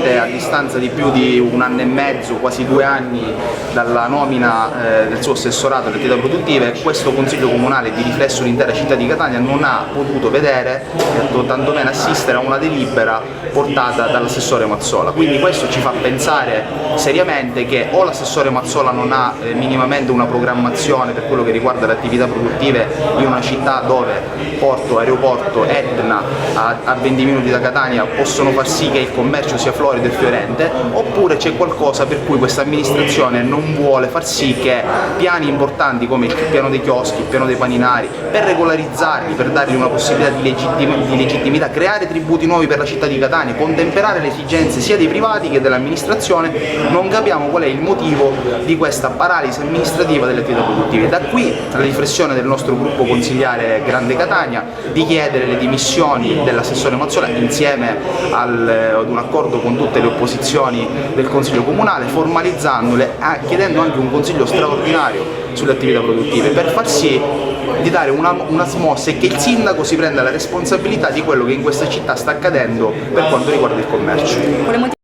A distanza di più di 1 anno e mezzo, quasi 2 anni dalla nomina del suo assessorato alle attività produttive, questo Consiglio Comunale, di riflesso l'intera città di Catania, non ha potuto vedere, tantomeno assistere a una delibera portata dall'assessore Mazzola. Quindi questo ci fa pensare seriamente che o l'assessore Mazzola non ha minimamente una programmazione per quello che riguarda le attività produttive in una città dove porto, aeroporto, Etna a 20 minuti da Catania possono far sì che il commercio sia florido e fiorente, oppure c'è qualcosa per cui questa amministrazione non vuole far sì che piani importanti come il piano dei chioschi, il piano dei paninari, per regolarizzarli, per dargli una possibilità di legittimità, creare tributi nuovi per la città di Catania, contemperare le esigenze sia dei privati che dell'amministrazione, non capiamo qual è il motivo di questa paralisi amministrativa delle attività produttive. Da qui la riflessione del nostro gruppo consigliare Grande Catania di chiedere le dimissioni dell'assessore Mazzola insieme ad un accordo con tutte le opposizioni del Consiglio Comunale, formalizzandole, chiedendo anche un consiglio straordinario sulle attività produttive per far sì di dare una smossa e che il sindaco si prenda la responsabilità di quello che in questa città sta accadendo per quanto riguarda il commercio.